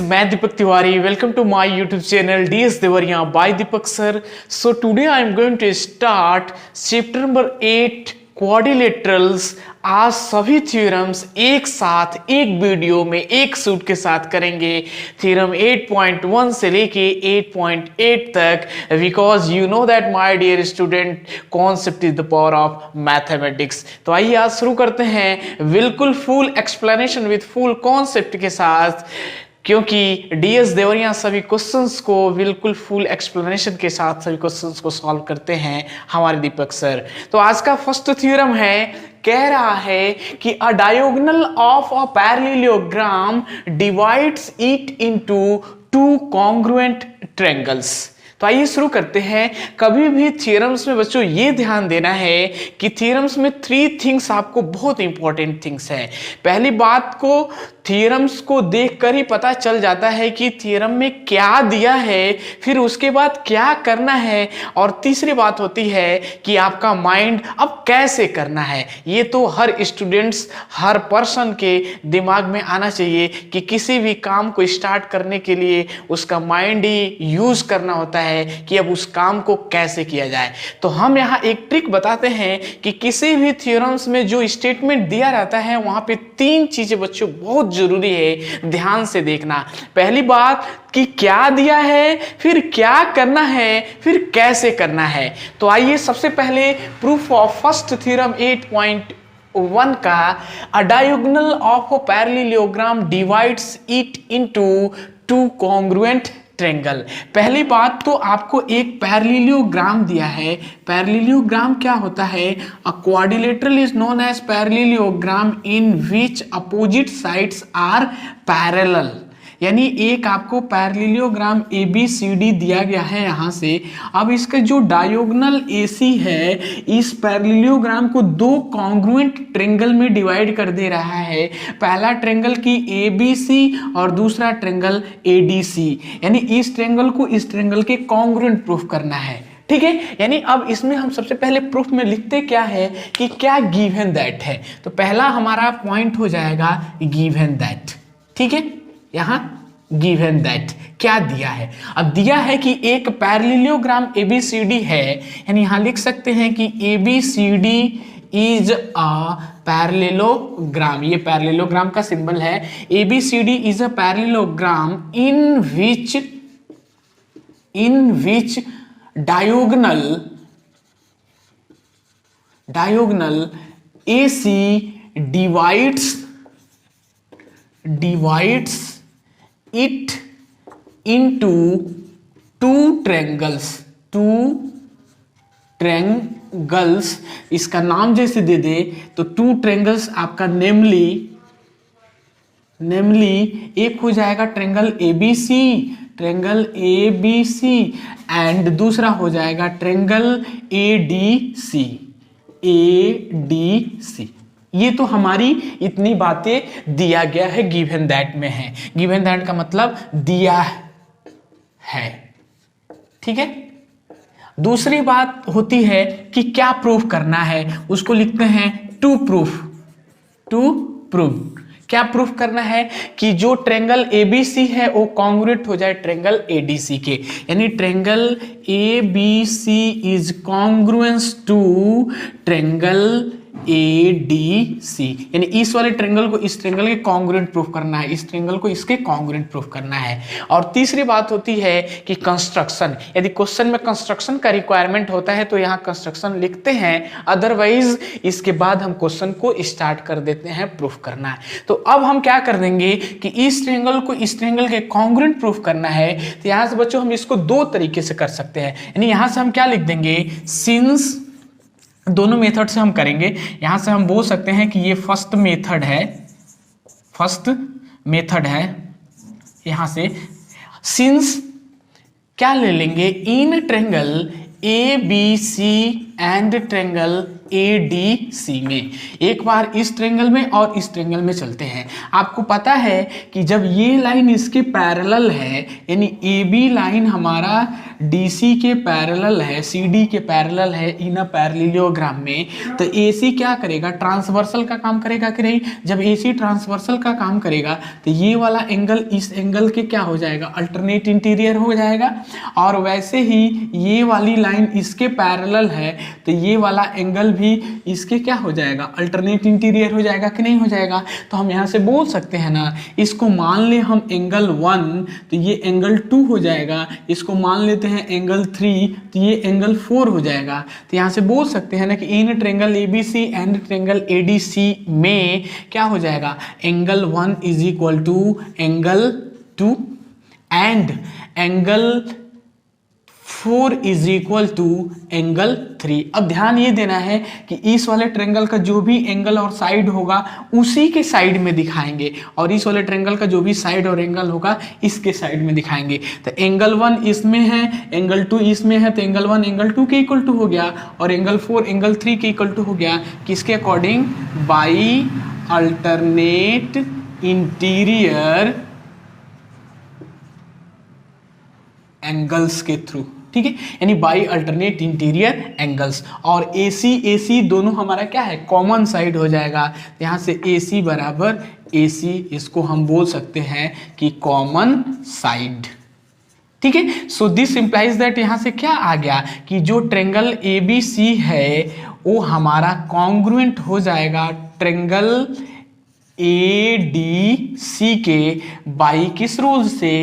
मैं Deepak Tiwari. Welcome to my YouTube channel DS Devariya by Deepak sir. So today I am going to start chapter number 8 quadrilaterals. आज सभी theorems एक साथ एक video में एक सूट के साथ करेंगे. थ्योरम 8.1 से लेके 8.8 तक, because you know that my dear student concept is the power of mathematics. तो आइए आज शुरू करते हैं बिल्कुल full explanation with full concept के साथ, क्योंकि डीएस देवरिया सभी क्वेश्चंस को बिल्कुल फुल एक्सप्लेनेशन के साथ सभी क्वेश्चंस को सॉल्व करते हैं हमारे दीपक सर. तो आज का फर्स्ट थ्योरम है, कह रहा है कि अ diagonal of a parallelogram divides it into two congruent triangles. तो आइए शुरू करते हैं. कभी भी थ्योरम्स में बच्चों ये ध्यान देना है कि थ्योरम्स में 3 थिंग्स आपको बहुत इंपॉर्टेंट थिंग्स हैं. पहली बात को थ्योरम्स को देखकर ही पता चल जाता है कि थ्योरम में क्या दिया है, फिर उसके बाद क्या करना है, और तीसरी बात होती है कि आपका माइंड अब कैसे करना है. ये तो हर स्टूडेंट्स हर पर्सन के दिमाग में आना चाहिए कि किसी भी काम को स्टार्ट करने के लिए उसका माइंड ही यूज करना होता है कि अब उस काम को कैसे किया जाए. तो हम यहाँ एक ट्रिक बताते हैं कि किसी भी थ्योरम्स में जो स्टेटमेंट दिया रहता है वहां पे 3 चीजें बच्चों बहुत जरूरी है, ध्यान से देखना. पहली बात कि क्या दिया है, फिर क्या करना है, फिर कैसे करना है. तो आइए सबसे पहले प्रूफ ऑफ फर्स्ट थ्योरम 8.1 का, अ diagonal of a parallelogram divides it into two congruent triangle. पहली बात तो आपको एक पैरेललोग्राम दिया है. पैरेललोग्राम क्या होता है? A quadrilateral is known as parallelogram in which opposite sides are parallel. यानी एक आपको पैरेललोग्राम ABCD दिया गया है यहां से. अब इसका जो डायगोनल AC है, इस पैरेललोग्राम को 2 कॉन्ग्रुएंट ट्रायंगल में डिवाइड कर दे रहा है. पहला ट्रायंगल की ABC और दूसरा ट्रायंगल ADC. यानी इस ट्रायंगल को इस ट्रायंगल के कॉन्ग्रुएंट प्रूफ करना है. ठीक है, यानी अब इसमें हम सबसे पहले प्रूफ में लिखते क्या है कि क्या गिवन दैट है. तो पहला हमारा पॉइंट हो जाएगा गिवन दैट. ठीक है, यहां गिवन दैट क्या दिया है. अब दिया है कि एक पैरेललोग्राम ABCD है, यानी यहां लिख सकते हैं कि ABCD इज अ पैरेललोग्राम. ये पैरेललोग्राम का सिंबल है. ABCD is a parallelogram in which diagonal AC divides it into two triangles. इसका नाम जैसे दे दे तो 2 ट्रायंगल्स आपका नेमली एक हो जाएगा ट्रायंगल ABC एंड दूसरा हो जाएगा ट्रायंगल ADC. ये तो हमारी इतनी बातें दिया गया है, गिवन दैट में है. गिवन दैट का मतलब दिया है. ठीक है, दूसरी बात होती है कि क्या प्रूफ करना है. उसको लिखते हैं टू प्रूफ. क्या प्रूफ करना है कि जो ट्रायंगल ABC है वो कॉन्ग्रुएंट हो जाए ट्रायंगल ADC के. यानी triangle ABC is congruence to triangle ADC. यानी इस वाले ट्रायंगल को इस ट्रायंगल के कॉन्ग्रुएंट प्रूफ करना है, इस ट्रायंगल को इसके कॉन्ग्रुएंट प्रूफ करना है. और तीसरी बात होती है कि कंस्ट्रक्शन. यदि क्वेश्चन में कंस्ट्रक्शन का रिक्वायरमेंट होता है तो यहाँ कंस्ट्रक्शन लिखते हैं, अदरवाइज इसके बाद हम क्वेश्चन को स्टार्ट कर देते हैं प्रूफ करना है. तो अब हम क्या कर देंगे कि इस ट्रायंगल को इस ट्रायंगल के कॉन्ग्रुएंट प्रूफ करना है. तो यहाँ से बच्चों हम इसको 2 तरीके से कर सकते हैं. यानी यहाँ से हम क्या लिख देंगे, सिंस दोनों मेथड से हम करेंगे. यहां से हम बोल सकते हैं कि ये फर्स्ट मेथड है. यहां से सिंस क्या ले लेंगे, in triangle A B C and triangle A D C में। एक बार इस ट्रेंगल में और इस ट्रेंगल में चलते हैं। आपको पता है कि जब ये लाइन इसके पैरेलल है, यानी ए बी लाइन हमारा डी सी के पैरेलल है, सी डी के पैरेलल है इन अ पैरेललोग्राम में, तो ए सी क्या करेगा, ट्रांसवर्सल का काम करेगा कि नहीं। जब ए सी ट्रांसवर्सल का काम करेगा तो ये वाला एंगल इस एंगल के क्या हो जाएगा, अल्टरनेट इंटीरियर हो जाएगा। और वैसे ही ये वाली लाइन इसके पैरेलल है तो ये वाला एंगल भी इसके क्या हो जाएगा, अल्टरनेट इंटीरियर हो जाएगा कि नहीं हो जाएगा। तो हम यहाँ से बोल सकते हैं ना, इसको मान ले हम एंगल 1 तो ये एंगल 2 हो जाएगा, इसको मान लेते हैं एंगल 3 तो ये एंगल 4 हो जाएगा। तो यहाँ से बोल सकते हैं ना कि in triangle A B C and triangle A D C में क्या हो जाएगा, angle 1 is equal to angle 2 and angle 4 is equal to angle 3। अब ध्यान ये देना है कि इस वाले ट्रेंगल का जो भी एंगल और साइड होगा उसी के साइड में दिखाएंगे, और इस वाले ट्रेंगल का जो भी साइड और एंगल होगा इसके साइड में दिखाएंगे। तो एंगल 1 इसमें है, एंगल 2 इसमें है, तो एंगल 1 एंगल 2 के इक्वल टू हो गया, और एंगल 4 एंगल 3 के इक्वल टू हो गया। किसके according, by alternate interior angles के थ्रू, ठीक है, यानी बाई अल्टरनेट इंटीरियर एंगल्स। और ए सी दोनों हमारा क्या है, कॉमन साइड हो जाएगा। यहाँ से ए सी बराबर ए सी, इसको हम बोल सकते हैं कि कॉमन साइड, ठीक है। सो दिस इंप्लाइज दैट यहाँ से क्या आ गया कि जो ट्रेंगल ए बी सी है वो हमारा कॉन्ग्रुएंट हो जाएगा ट्रेंगल ए डी सी के बाई किस रूल से,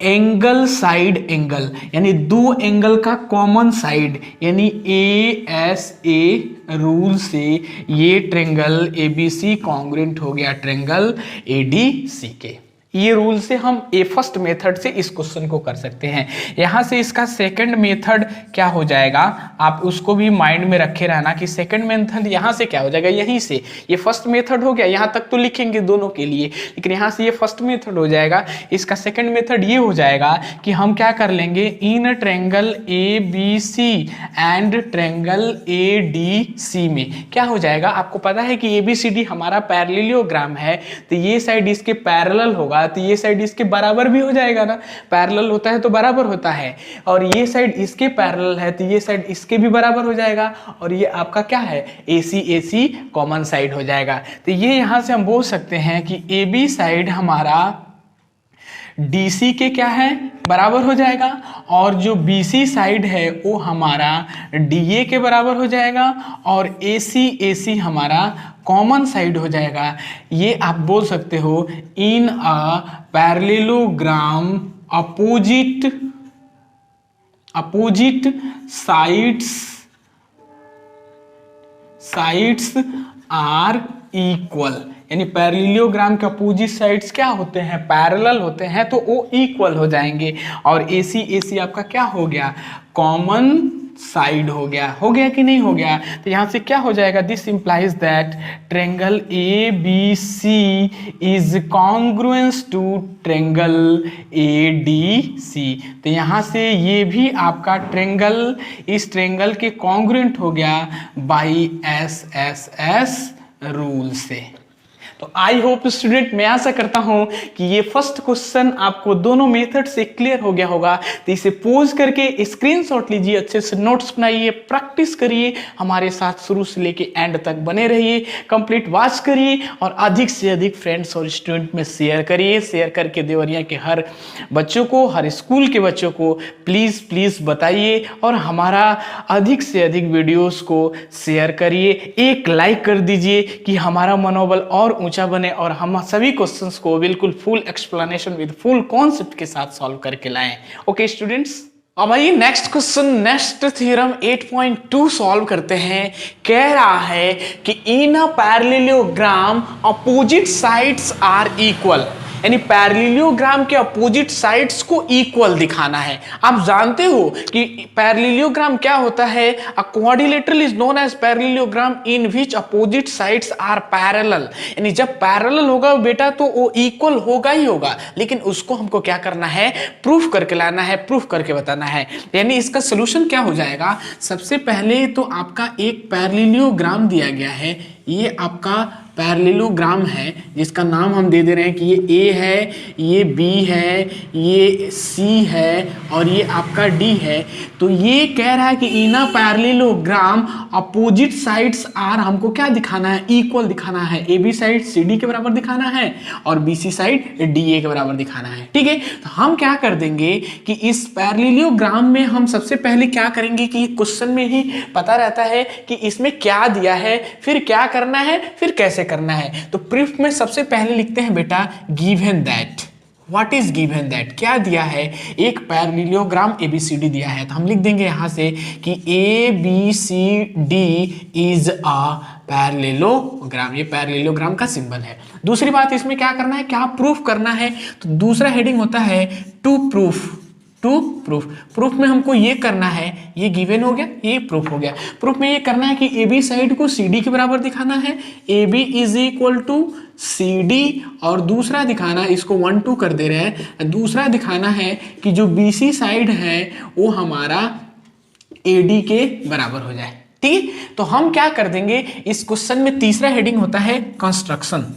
एंगल साइड एंगल, यानी दो एंगल का कॉमन साइड, यानी ए एस ए रूल से ये triangle A B C congruent हो गया ट्रेंगल ए डी सी के। ये रूल से हम ए फर्स्ट मेथड से इस क्वेश्चन को कर सकते हैं। यहाँ से इसका सेकंड मेथड क्या हो जाएगा, आप उसको भी माइंड में रखे रहना कि सेकंड मेथड यहाँ से क्या हो जाएगा, यहीं से ये फर्स्ट मेथड हो गया, यहाँ तक तो लिखेंगे दोनों के लिए, लेकिन यहाँ से ये फर्स्ट मेथड हो जाएगा। इसका सेकंड मेथड ये हो जाएगा कि हम क्या कर लेंगे, in triangle A B C and triangle A D C में क्या हो जाएगा, आपको पता है कि ए बी सी डी हमारा पैरेललोग्राम है, तो ये साइड इसके पैरेलल होगा तो ये साइड इसके बराबर भी हो जाएगा ना, पैरेलल होता है तो बराबर होता है, और ये साइड इसके पैरेलल है तो ये साइड इसके भी बराबर हो जाएगा, और ये आपका क्या है, ए सी कॉमन साइड हो जाएगा। तो ये यहां से हम बोल सकते हैं कि ए बी साइड हमारा DC के क्या है, बराबर हो जाएगा, और जो BC साइड है वो हमारा DA के बराबर हो जाएगा, और AC हमारा कॉमन साइड हो जाएगा। ये आप बोल सकते हो in a parallelogram opposite sides are equal, यानी पैरेललोग्राम के अपोजिट साइड्स क्या होते हैं, पैरेलल होते हैं, तो वो इक्वल हो जाएंगे, और AC आपका क्या हो गया, कॉमन साइड हो गया कि नहीं हो गया। तो यहाँ से क्या हो जाएगा, this implies that triangle A B C is congruence to triangle A D C. तो यहाँ से ये भी आपका ट्रेंगल इस ट्रेंगल के कॉन्ग्रुएंट हो गया बाई एस रूल से। तो आई होप स्टूडेंट, मैं आशा करता हूं कि ये फर्स्ट क्वेश्चन आपको दोनों मेथड से क्लियर हो गया होगा। तो इसे पोज करके स्क्रीनशॉट लीजिए, अच्छे से नोट्स बनाइए, प्रैक्टिस करिए, हमारे साथ शुरू से लेके एंड तक बने रहिए, कंप्लीट वॉच करिए, और अधिक से अधिक फ्रेंड्स और स्टूडेंट में शेयर करिए। शेयर करके देवरिया के हर बच्चों को, हर स्कूल के बच्चों को प्लीज़ बताइए, और हमारा अधिक से अधिक वीडियोस को शेयर करिए। एक लाइक कर दीजिए कि हमारा मनोबल और ऊंचा बने, और हम सभी क्वेश्चंस को बिल्कुल full explanation with full concept के साथ सॉल्व करके लाएं। ओके स्टूडेंट्स, अब आइए next question, next theorem 8.2 solve करते हैं। कह रहा है कि in a parallelogram opposite sides are equal, यानी पैरेललोग्राम के अपोजिट साइड्स को इक्वल दिखाना है। आप जानते हो कि पैरेललोग्राम क्या होता है? A quadrilateral is known as parallelogram in which opposite sides are parallel. यानी जब पैरेलल होगा बेटा तो वो इक्वल होगा ही होगा, लेकिन उसको हमको क्या करना है? प्रूफ करके लाना है, प्रूफ करके बताना है। यानी इसका सोल्यूशन क्या हो जाएगा? सबसे पहले तो आपका एक पैरेललोग्राम दिया गया है, ये आपका पैरेललोग्राम है जिसका नाम हम दे दे रहे हैं कि ये ए है, ये बी है, ये सी है और ये आपका डी है। तो ये कह रहा है कि in a parallelogram opposite sides are, हमको क्या दिखाना है? इक्वल दिखाना है। A B side C D के बराबर दिखाना है और B C side D A के बराबर दिखाना है। ठीक है, तो हम क्या कर देंगे कि इस पैरेललोग्राम में हम सबसे पहले क्या करेंगे कि क्वेश्चन में ही पता रहता है कि इसमें क्या दिया है, फिर क्या करना है, फिर कैसे करना है। तो प्रूफ में सबसे पहले लिखते हैं बेटा given that. What is given that? क्या दिया है? एक पैरेललोग्राम एबीसीडी दिया है, तो हम लिख देंगे यहां से कि A B C D is a parallelogram. ये पैरेललोग्राम का सिंबल है। दूसरी बात इसमें क्या करना है, क्या प्रूफ करना है? तो दूसरा हेडिंग होता है to proof. To proof, proof में हमको ये करना है, ये गिवन हो गया, ये प्रूफ हो गया। प्रूफ में ये करना है कि ए बी साइड को सी डी के बराबर दिखाना है, A B is equal to C D, और दूसरा दिखाना, इसको 1 2 कर दे रहे हैं, दूसरा दिखाना है कि जो बी सी साइड है वो हमारा ए डी के बराबर हो जाए। ठीक है, तो हम क्या कर देंगे इस क्वेश्चन में, तीसरा हेडिंग होता है कंस्ट्रक्शन।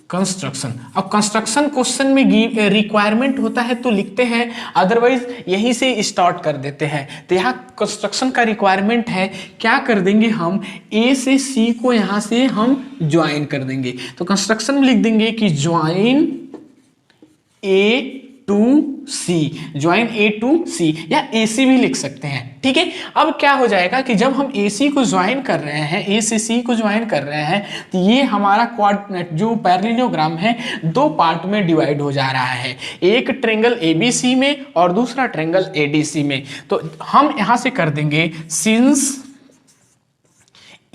कंस्ट्रक्शन, अब कंस्ट्रक्शन क्वेश्चन में रिक्वायरमेंट होता है तो लिखते हैं, अदरवाइज यहीं से स्टार्ट कर देते हैं। तो यहाँ कंस्ट्रक्शन का रिक्वायरमेंट है, क्या कर देंगे हम? ए से सी को यहाँ से हम ज्वाइन कर देंगे। तो कंस्ट्रक्शन में लिख देंगे कि join A to C, join A to C, या ए सी भी लिख सकते हैं। ठीक है, अब क्या हो जाएगा कि जब हम ए सी को ज्वाइन कर रहे हैं, ए से सी को ज्वाइन कर रहे हैं, तो ये हमारा जो पैरेललोग्राम है दो पार्ट में डिवाइड हो जा रहा है, एक ट्रायंगल एबीसी में और दूसरा ट्रायंगल एडीसी में। तो हम यहां से कर देंगे since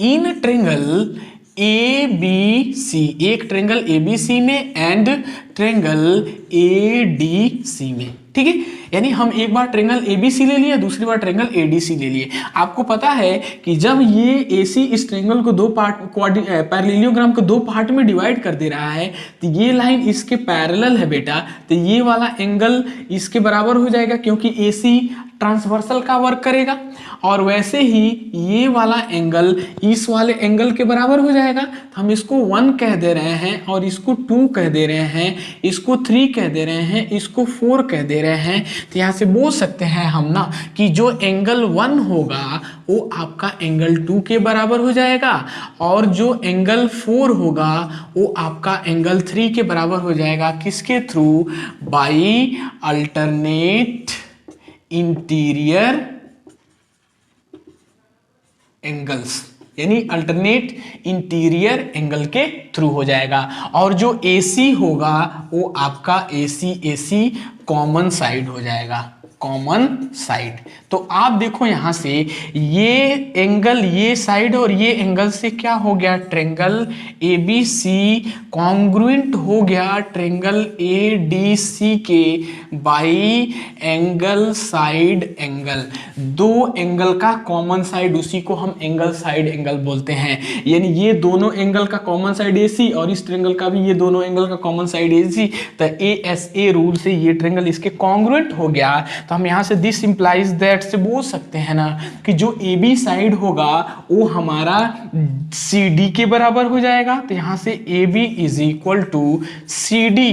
in triangle A B C, एक ट्रायंगल ए बी सी में and triangle A D C में। ठीक है, यानी हम एक बार ट्रायंगल ए बी सी ले लिए, दूसरी बार ट्रायंगल ए डी सी ले लिए। आपको पता है कि जब ये ए सी इस ट्रायंगल को दो पार्ट, पैरेललोग्राम को दो पार्ट में डिवाइड कर दे रहा है, तो ये लाइन इसके पैरेलल है बेटा, तो ये वाला एंगल इसके बराबर हो जाएगा क्योंकि ए सी ट्रांसवर्सल का वर्क करेगा, और वैसे ही ये वाला एंगल इस वाले एंगल के बराबर हो जाएगा। तो हम इसको 1 कह दे रहे हैं और इसको 2 कह दे रहे हैं, इसको 3 कह दे रहे हैं, इसको 4 कह दे रहे हैं। तो यहाँ से बोल सकते हैं हम ना कि जो एंगल 1 होगा वो आपका एंगल 2 के बराबर हो जाएगा, और जो एंगल 4 होगा वो आपका एंगल 3 के बराबर हो जाएगा। किसके through? By alternate interior angles, यानी अल्टरनेट इंटीरियर एंगल के थ्रू हो जाएगा। और जो AC होगा वो आपका AC कॉमन साइड हो जाएगा, कॉमन साइड। तो आप देखो यहां से ये एंगल, ये साइड और ये एंगल से क्या हो गया? ट्रायंगल ABC कॉन्ग्रुएंट हो गया ट्रायंगल ADC के बाई एंगल साइड एंगल। दो एंगल का कॉमन साइड, उसी को हम एंगल साइड एंगल बोलते हैं। यानी ये दोनों एंगल का कॉमन साइड AC और इस ट्रायंगल का भी ये दोनों एंगल का कॉमन साइड AC। तो ASA रूल से ये ट्रायंगल इसके कॉन्ग्रुएंट हो गया। तो हम यहाँ से दिस इंप्लाइज दैट से बोल सकते हैं ना कि जो AB साइड होगा वो हमारा CD के बराबर हो जाएगा। तो यहाँ से AB is equal to CD,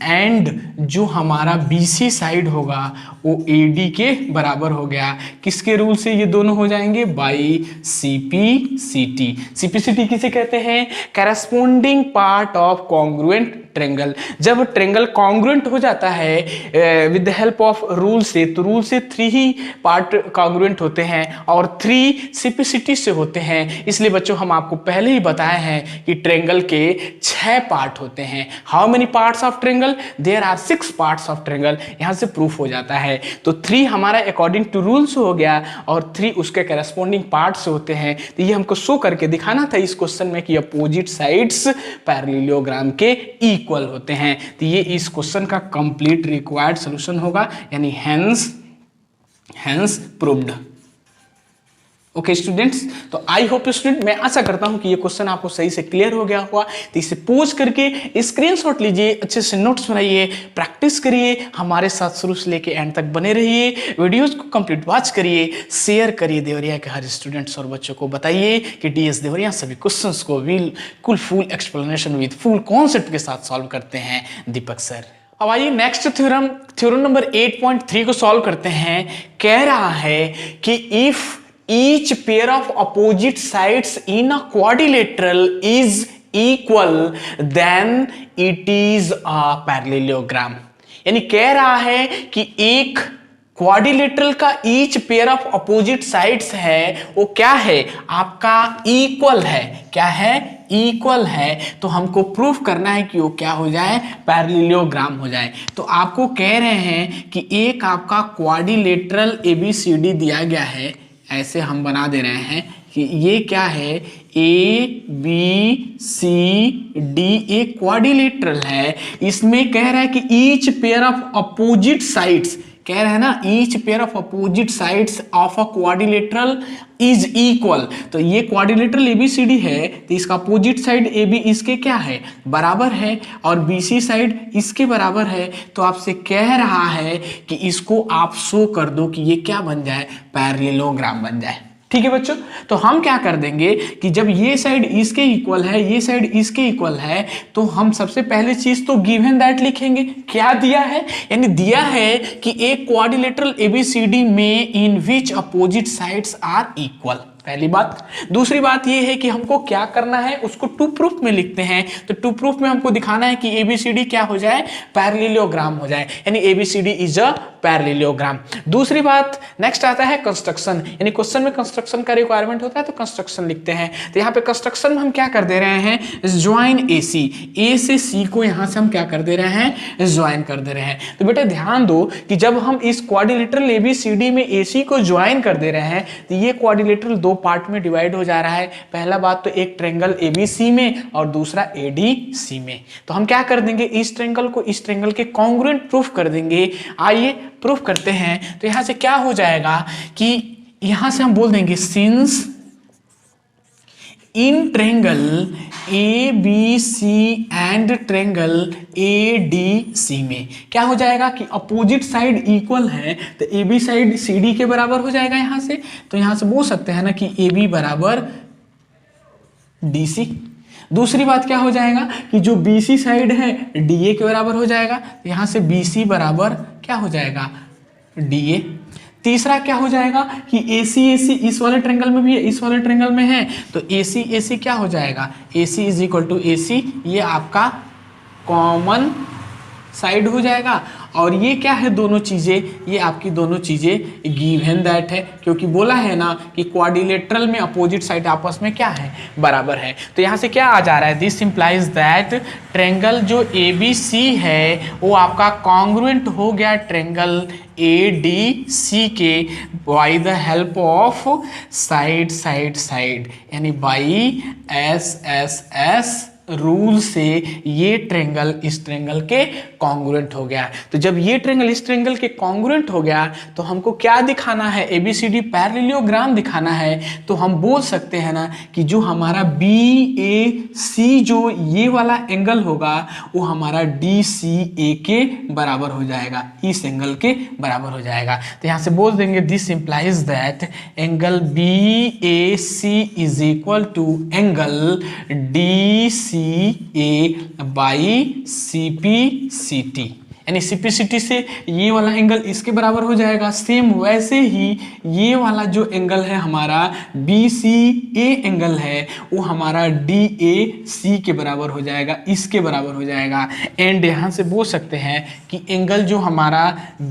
and जो हमारा BC साइड होगा वो AD के बराबर हो गया। किसके रूल से ये दोनों हो जाएंगे? By CPCT। CPCT किसे कहते हैं? Corresponding part of congruent triangle. जब ट्रेंगल कॉन्ग्रुएंट हो जाता है with the help of rule से, तो रूल से 3 ही पार्ट कॉन्ग्रुएंट होते हैं और 3 सिम्प्लिसिटी से होते हैं। इसलिए बच्चों हम आपको पहले ही बताए हैं कि ट्रेंगल के 6 पार्ट होते हैं। How many parts of triangle? There are 6 parts of triangle. यहां से प्रूफ हो जाता है। तो 3 हमारा अकॉर्डिंग टू रूल्स हो गया और 3 उसके करस्पॉन्डिंग पार्ट्स होते हैं। तो ये हमको शो करके दिखाना था इस क्वेश्चन में कि अपोजिट साइड्स पैरेललोग्राम के इक्वल होते हैं। तो ये इस क्वेश्चन का कंप्लीट रिक्वायर्ड सॉल्यूशन होगा, यानी हेंस प्रूव्ड। ओके स्टूडेंट्स, तो आई होप स्टूडेंट, मैं आशा करता हूं कि ये क्वेश्चन आपको सही से क्लियर हो गया होगा। तो इसे पोज करके स्क्रीनशॉट लीजिए, अच्छे से नोट्स बनाइए, प्रैक्टिस करिए, हमारे साथ शुरू से लेके एंड तक बने रहिए, वीडियोस को कंप्लीट वॉच करिए, शेयर करिए देवरिया के हर स्टूडेंट्स और बच्चों को बताइए कि डीएस देवरिया सभी क्वेश्चंस को बिल्कुल full explanation with full concept के साथ सॉल्व करते हैं दीपक सर। अब आइए नेक्स्ट थ्योरम नंबर 8.3 को सॉल्व करते हैं। कह रहा है कि if each pair of opposite sides in a quadrilateral is equal then it is a parallelogram। यानी कह रहा है कि एक क्वाड्रिलेटरल का each pair of opposite sides है वो क्या है, आपका इक्वल है। क्या है? इक्वल है। तो हमको प्रूफ करना है कि वो क्या हो जाए, पैरेललोग्राम हो जाए। तो आपको कह रहे हैं कि एक आपका क्वाड्रिलेटरल ABCD दिया गया है, ऐसे हम बना दे रहे हैं कि ये क्या है, ABCD एक क्वाड्रिलेटरल है। इसमें कह रहा है कि each pair of opposite sides, कह रहे हैं ना, each pair of opposite sides of a quadrilateral is equal. तो ये क्वाड्रिलेटरल ABCD है, तो इसका अपोजिट साइड AB इसके क्या है, बराबर है, और BC साइड इसके बराबर है। तो आपसे कह रहा है कि इसको आप शो कर दो कि ये क्या बन जाए, पैरेललोग्राम बन जाए। ठीक है बच्चों, तो हम क्या कर देंगे कि जब ये साइड इसके इक्वल है, ये साइड इसके इक्वल है, तो हम सबसे पहले चीज तो गिवन दैट लिखेंगे। क्या दिया है, यानी दिया है कि एक क्वाड्रिलेटरल ABCD में इन which opposite sides are equal, पहली बात। दूसरी बात ये है कि हमको क्या करना है, उसको टू प्रूफ में लिखते हैं। तो टू प्रूफ में हमको दिखाना है कि ABCD क्या हो जाए, पैरेललोग्राम हो जाए, यानी ABCD इज अ पैरेललोग्राम। दूसरी बात, नेक्स्ट आता है कंस्ट्रक्शन, यानी क्वेश्चन में कंस्ट्रक्शन का रिक्वायरमेंट होता है तो कंस्ट्रक्शन लिखते हैं। तो यहाँ पे कंस्ट्रक्शन में हम क्या कर दे रहे हैं, ज्वाइन AC, A से C को यहाँ से हम क्या कर दे रहे हैं, ज्वाइन कर दे रहे हैं। तो बेटा ध्यान दो कि जब हम इस क्वाड्रिलेटरल ABCD में AC को ज्वाइन कर दे रहे हैं तो ये क्वाड्रिलेटरल 2 पार्ट में डिवाइड हो जा रहा है। पहला बात तो एक ट्रेंगल ABC में और दूसरा ADC में। तो हम क्या कर देंगे, इस ट्रेंगल को इस ट्रेंगल के कॉन्ग्रुएंट प्रूफ कर देंगे। आइए प्रूफ करते हैं। तो यहां से क्या हो जाएगा कि यहां से हम बोल देंगे since in triangle ABC and triangle ADC में क्या हो जाएगा कि अपोजिट साइड इक्वल है, तो AB साइड CD के बराबर हो जाएगा यहां से। तो यहां से बोल सकते हैं ना कि AB बराबर DC। दूसरी बात क्या हो जाएगा कि जो BC साइड है DA के बराबर हो जाएगा, तो यहां से BC बराबर क्या हो जाएगा, DA। तीसरा क्या हो जाएगा कि AC इस वाले ट्रेंगल में भी है, इस वाले ट्रेंगल में है, तो AC क्या हो जाएगा, AC is equal to AC, ये आपका कॉमन साइड हो जाएगा। और ये क्या है, दोनों चीजें, ये आपकी दोनों चीजें गिवन दैट है, क्योंकि बोला है ना कि क्वाड्रिलेटरल में अपोजिट साइड आपस में क्या है, बराबर है। तो यहाँ से क्या आ जा रहा है, दिस इंप्लाइज दैट ट्रेंगल जो ABC है वो आपका कॉन्ग्रुएंट हो गया ट्रेंगल ADC के by the help of side, यानी बाई SSS रूल से ये ट्रेंगल इस ट्रेंगल के कॉन्ग्रुएंट हो गया। तो जब ये ट्रेंगल इस ट्रेंगल के कॉन्ग्रुएंट हो गया तो हमको क्या दिखाना है, ABCD पैरेललोग्राम दिखाना है। तो हम बोल सकते हैं ना कि जो हमारा BAC जो ये वाला एंगल होगा वो हमारा DCA के बराबर हो जाएगा, इस एंगल के बराबर हो जाएगा। तो यहाँ से बोल देंगे this implies that angle BAC is equal to angle DCA by CPCT। यानी CPCT से ये वाला एंगल इसके बराबर हो जाएगा। सेम वैसे ही ये वाला जो एंगल है हमारा BCA एंगल है वो हमारा DAC के बराबर हो जाएगा, इसके बराबर हो जाएगा। एंड यहाँ से बोल सकते हैं कि एंगल जो हमारा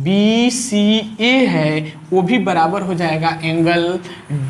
BCA है वो भी बराबर हो जाएगा एंगल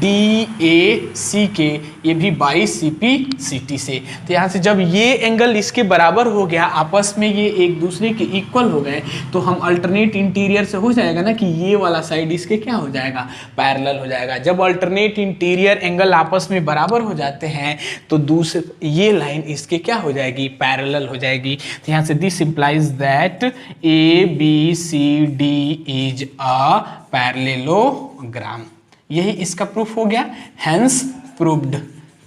DAC के, ये भी बाई CPCT से। तो यहाँ से जब ये एंगल इसके बराबर हो गया, आपस में ये एक दूसरे के इक्वल हो गए, तो हम अल्टरनेट इंटीरियर से हो जाएगा ना कि ये वाला साइड इसके क्या हो जाएगा, पैरेलल हो जाएगा। जब अल्टरनेट इंटीरियर एंगल आपस में बराबर हो जाते हैं तो दूसरे ये लाइन इसके क्या हो जाएगी, पैरेलल हो जाएगी। तो यहाँ से this implies that ABCD is a parallelogram. यही इसका प्रूफ हो गया, हेंस प्रूव्ड,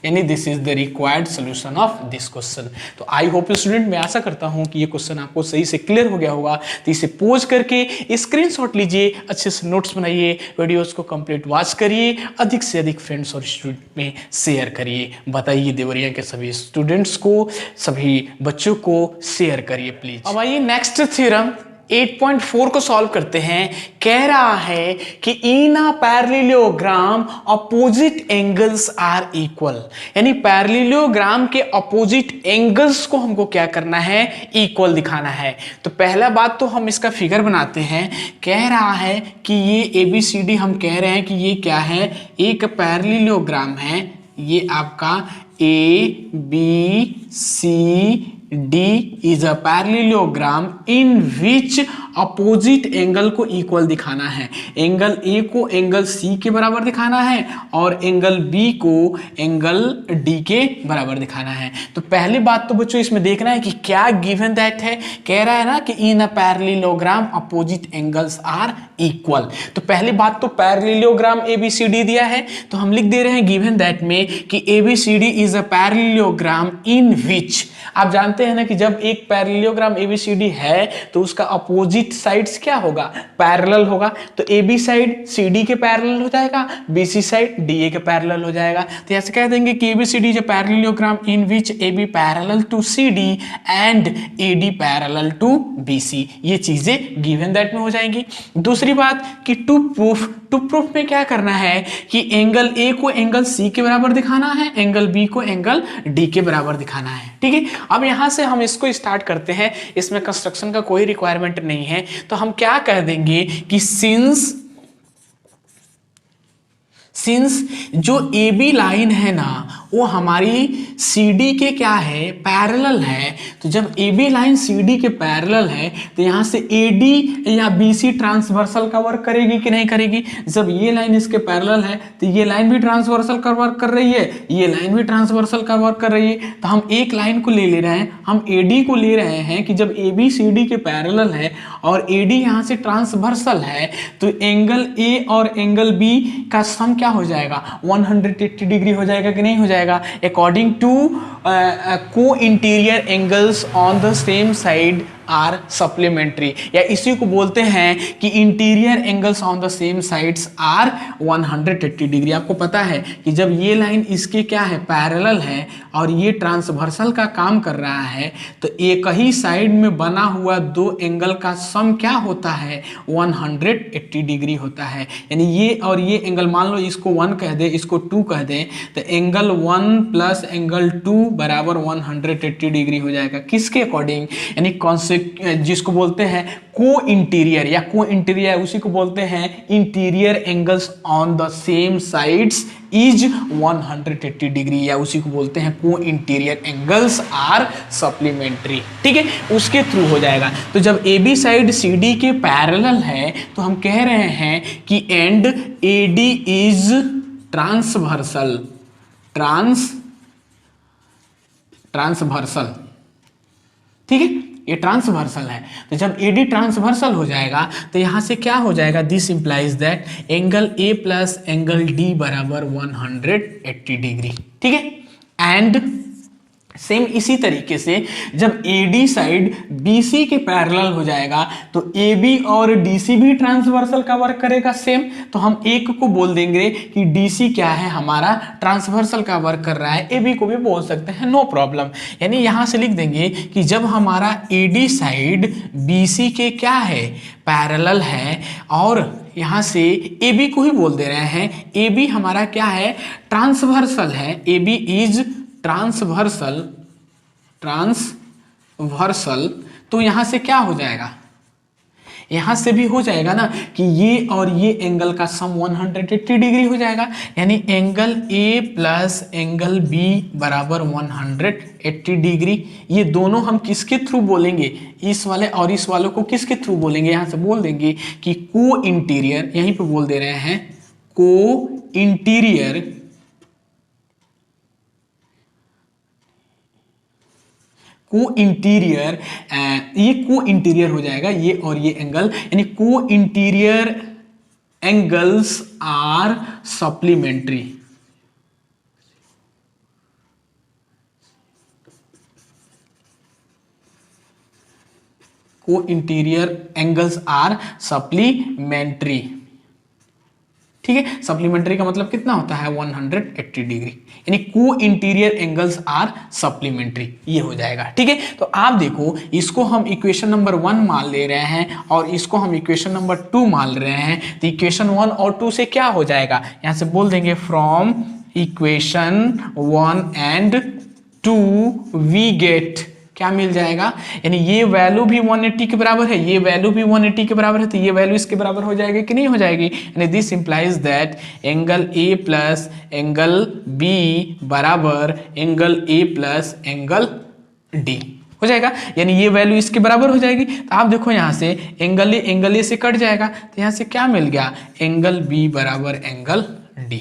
यानी this is the required solution of this question. तो आई होप स्टूडेंट, मैं आशा करता हूं कि ये क्वेश्चन आपको सही से क्लियर हो गया होगा। तो इसे पोज करके स्क्रीनशॉट लीजिए, अच्छे से नोट्स बनाइए, वीडियोस को कंप्लीट वॉच करिए, अधिक से अधिक फ्रेंड्स और स्टूडेंट में शेयर करिए। बताइए देवरिया के सभी स्टूडेंट्स को, सभी बच्चों को शेयर करिए प्लीज। अब आइए नेक्स्ट थ्योरम 8.4 को सॉल्व करते हैं। कह रहा है कि in a parallelogram opposite angles are equal, यानी पैरेललोग्राम के अपोजिट एंगल्स को हमको क्या करना है, इक्वल दिखाना है। तो पहला बात तो हम इसका फिगर बनाते हैं। कह रहा है कि ये ABCD, हम कह रहे हैं कि ये क्या है, एक पैरेललोग्राम है। ये आपका ABCD is a parallelogram in which opposite angle को इक्वल दिखाना है। एंगल A को एंगल C के बराबर दिखाना है और एंगल B को एंगल D के बराबर दिखाना है। तो पहली बात तो बच्चों इसमें देखना है कि क्या गिवन दैट है। कह रहा है ना कि in a parallelogram opposite angles are equal. तो पहली बात तो पैरेललोग्राम ABCD दिया है, तो हम लिख दे रहे हैं गिवन दैट में कि ABCD is a parallelogram in विच। आप जानते हैं ना कि जब एक पैरेललोग्राम ABCD है तो उसका अपोजिट साइड्स क्या होगा, पैरेलल होगा। तो AB साइड CD के पैरेलल हो जाएगा, BC साइड DA के पैरेलल हो जाएगा। तो ऐसे कह देंगे कि ABCD is a parallelogram in which AB parallel to CD and AD parallel to BC। ये चीजें गिवन दैट में हो जाएंगी। दूसरी बात कि टू प्रूफ में क्या करना है कि एंगल A को एंगल C के बराबर दिखाना है, एंगल B को एंगल D के बराबर दिखाना है। ठीक है, अब यहां से हम इसको स्टार्ट करते हैं। इसमें कंस्ट्रक्शन का कोई रिक्वायरमेंट नहीं है, तो हम क्या कह देंगे कि सिंस जो AB लाइन है ना वो हमारी CD के क्या है, पैरेलल है। तो जब AB लाइन CD के पैरेलल है तो यहाँ से AD या BC ट्रांसवर्सल का वर्क करेगी कि नहीं करेगी। जब ये लाइन इसके पैरेलल है तो ये लाइन भी ट्रांसवर्सल का वर्क कर रही है, ये लाइन भी ट्रांसवर्सल का वर्क कर रही है। तो हम एक लाइन को ले रहे हैं, हम AD को ले रहे हैं कि जब AB CD के पैरेलल है और AD यहाँ से ट्रांसवर्सल है तो एंगल A और एंगल B का सम क्या हो जाएगा, 180 डिग्री हो जाएगा कि नहीं हो जाएगा। अकॉर्डिंग टू को interior angles on the same side are supplementary, या इसी को बोलते हैं कि interior angles on the same sides are 180 degree. आपको पता है कि जब ये लाइन इसके क्या है, पैरेलल है और ये ट्रांसवर्सल का काम कर रहा है तो एक ही साइड में बना हुआ दो एंगल का सम क्या होता है, 180 डिग्री होता है। यानी ये और ये एंगल, मान लो इसको 1 कह दे, इसको 2 कह दे, तो एंगल 1 प्लस एंगल 2 बराबर 180 डिग्री हो जाएगा। किसके अकॉर्डिंग, यानी जिसको बोलते हैं को इंटीरियर या को इंटीरियर, उसी को बोलते हैं interior angles on the same sides is 180 degree, या उसी को बोलते हैं को इंटीरियर एंगल्स आर सप्लीमेंट्री। ठीक है, उसके थ्रू हो जाएगा। तो जब AB साइड CD के पैरेलल है तो हम कह रहे हैं कि and AD is transversal, transversal. ठीक है, ये ट्रांसवर्सल है। तो जब AD ट्रांसवर्सल हो जाएगा तो यहां से क्या हो जाएगा, this implies that angle A plus angle D बराबर 180 डिग्री। ठीक है, एंड सेम इसी तरीके से जब AD साइड BC के पैरेलल हो जाएगा तो AB और DC भी ट्रांसवर्सल का वर्क करेगा सेम। तो हम एक को बोल देंगे कि DC क्या है, हमारा ट्रांसवर्सल का वर्क कर रहा है। AB को भी बोल सकते हैं, नो प्रॉब्लम। यानी यहां से लिख देंगे कि जब हमारा AD साइड BC के क्या है, पैरेलल है, और यहां से AB को ही बोल दे रहे हैं, AB हमारा क्या है, ट्रांसवर्सल है। AB इज ट्रांसवर्सल, तो यहां से क्या हो जाएगा, यहां से भी हो जाएगा ना कि ये और ये एंगल का सम 180 डिग्री हो जाएगा। यानी angle A plus angle B बराबर 180 डिग्री। ये दोनों हम किसके थ्रू बोलेंगे, इस वाले और इस वालों को किसके थ्रू बोलेंगे, यहां से बोल देंगे कि को इंटीरियर, यहीं पे बोल दे रहे हैं को इंटीरियर, को इंटीरियर, ये को इंटीरियर हो जाएगा, ये और ये एंगल, यानी को इंटीरियर एंगल्स आर सप्लीमेंट्री। को इंटीरियर एंगल्स आर सप्लीमेंट्री, ठीक है। सप्लीमेंट्री का मतलब कितना होता है, 180 डिग्री, यानी को इंटीरियर एंगल्स आर सप्लीमेंट्री, ये हो जाएगा, ठीक है। तो आप देखो, इसको हम इक्वेशन नंबर 1 मान ले रहे हैं और इसको हम इक्वेशन नंबर 2 मान रहे हैं। तो इक्वेशन 1 और 2 से क्या हो जाएगा, यहां से बोल देंगे from equation 1 and 2 we get, क्या मिल जाएगा, यानी ये वैल्यू भी 180 के बराबर है, ये वैल्यू भी 180 के बराबर है, तो ये वैल्यू इसके बराबर हो जाएगी कि नहीं हो जाएगी। यानी this implies that angle A plus angle B बराबर angle A plus angle D हो जाएगा। यानी ये वैल्यू इसके बराबर हो जाएगी। तो आप देखो यहाँ से एंगल A से कट जाएगा, तो यहाँ से क्या मिल गया, एंगल B बराबर एंगल D।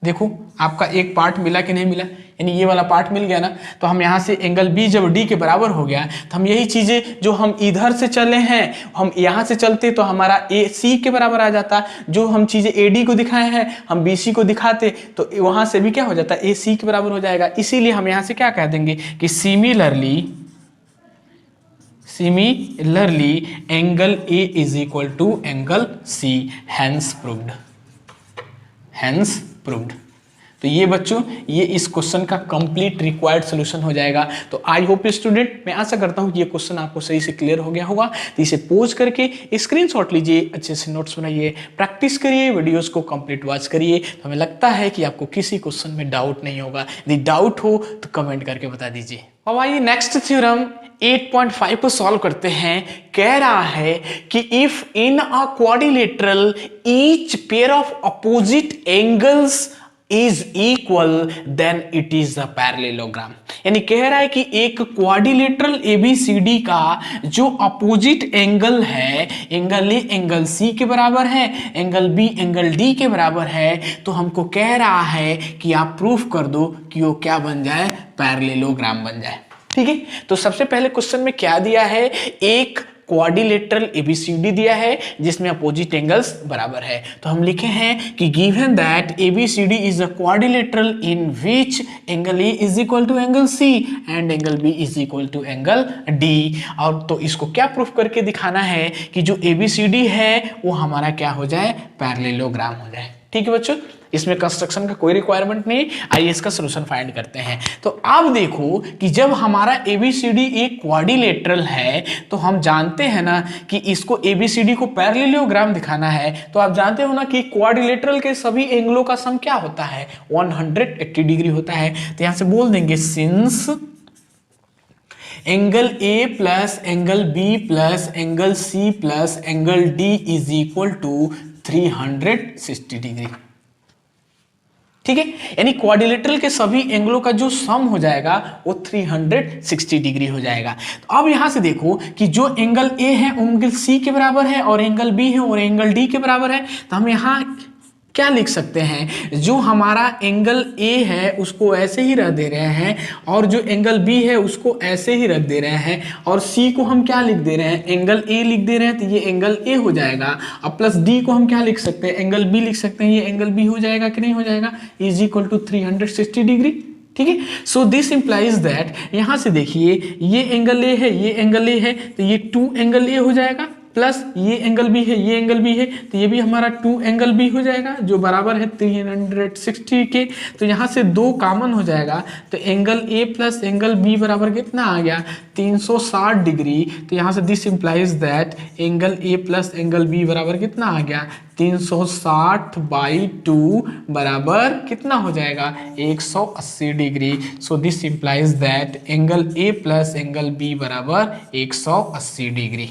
देखो आपका एक पार्ट मिला कि नहीं मिला, यानी ये वाला पार्ट मिल गया ना। तो हम यहाँ से एंगल B जब D के बराबर हो गया, तो हम यही चीजें जो हम इधर से चले हैं, हम यहाँ से चलते तो हमारा AC के बराबर आ जाता। जो हम चीजें AD को दिखाए हैं हम BC को दिखाते, तो वहां से भी क्या हो जाता, AC के बराबर हो जाएगा। इसीलिए हम यहाँ से क्या कह देंगे कि similarly angle A is equal to angle C, hence proved. तो ये बच्चों, ये इस क्वेश्चन का कंप्लीट रिक्वायर्ड सॉल्यूशन हो जाएगा। तो आई होप स्टूडेंट, मैं आशा करता हूं कि ये क्वेश्चन आपको सही से क्लियर हो गया होगा। तो इसे पोज करके स्क्रीनशॉट लीजिए, अच्छे से नोट्स बनाइए, प्रैक्टिस करिए, वीडियोस को कंप्लीट वॉच करिए। तो हमें लगता है कि आपको किसी क्वेश्चन में डाउट नहीं होगा। यदि डाउट हो तो कमेंट करके बता दीजिए। अब आइए नेक्स्ट थ्योरम 8.5 को सॉल्व करते हैं। कह रहा है कि if in a quadrilateral each pair of opposite angles is equal then it is a parallelogram. यानी कह रहा है कि एक क्वाड्रिलेटरल ABCD का जो अपोजिट एंगल है, एंगल A एंगल C के बराबर है, एंगल B एंगल D के बराबर है, तो हमको कह रहा है कि आप प्रूफ कर दो कि वो क्या बन जाए, पैरेललोग्राम बन जाए। ठीक है, तो सबसे पहले क्वेश्चन में क्या दिया है, एक क्वाड्रिलेटरल ABCD दिया है जिसमें अपोजिट एंगल्स बराबर है। तो हम लिखे हैं कि given that ABCD is a quadrilateral in which angle A is equal to angle C and angle B is equal to angle D। और तो इसको क्या प्रूफ करके दिखाना है कि जो ABCD है वो हमारा क्या हो जाए, पैरेललोग्राम हो जाए। ठीक है बच्चों, इसमें कंस्ट्रक्शन का कोई रिक्वायरमेंट नहीं। आइए इसका सॉल्यूशन फाइंड करते हैं। तो अब देखो कि जब हमारा ABCD एक क्वाड्रिलेटरल है तो हम जानते हैं ना कि इसको ABCD को पैरेललोग्राम दिखाना है, तो आप जानते हो ना कि क्वाड्रिलेटरल के सभी एंगलों का सम क्या होता है, 180 डिग्री होता है। तो यहां से बोल देंगे since angle A plus angle B plus angle C plus angle D is equal to 360 degree. ठीक है, यानी क्वाड्रिलेटरल के सभी एंगलों का जो सम हो जाएगा वो 360 डिग्री हो जाएगा। तो अब यहां से देखो कि जो एंगल A है एंगल C के बराबर है और एंगल B है और एंगल D के बराबर है। तो हम यहां क्या लिख सकते हैं, जो हमारा एंगल A है उसको ऐसे ही रख दे रहे हैं और जो एंगल B है उसको ऐसे ही रख दे रहे हैं, और C को हम क्या लिख दे रहे हैं, एंगल A लिख दे रहे हैं, तो ये एंगल A हो जाएगा। अब प्लस D को हम क्या लिख सकते हैं, एंगल B लिख सकते हैं, ये एंगल B हो जाएगा कि नहीं हो जाएगा, इज इक्वल टू 360 डिग्री। ठीक है। सो दिस इंप्लाइज दैट, यहां से देखिए ये एंगल ए है, ये एंगल ए है, तो ये 2 एंगल ए हो जाएगा, प्लस ये एंगल भी है, ये एंगल भी है, तो ये भी हमारा 2 एंगल बी हो जाएगा जो बराबर है 360 के। तो यहाँ से 2 कॉमन हो जाएगा, तो angle A plus angle B बराबर कितना आ गया 360 डिग्री। तो यहाँ से this implies that angle A plus angle B बराबर कितना आ गया 360/2 बराबर कितना हो जाएगा 180 degree. So this implies that angle A plus angle B बराबर 180 डिग्री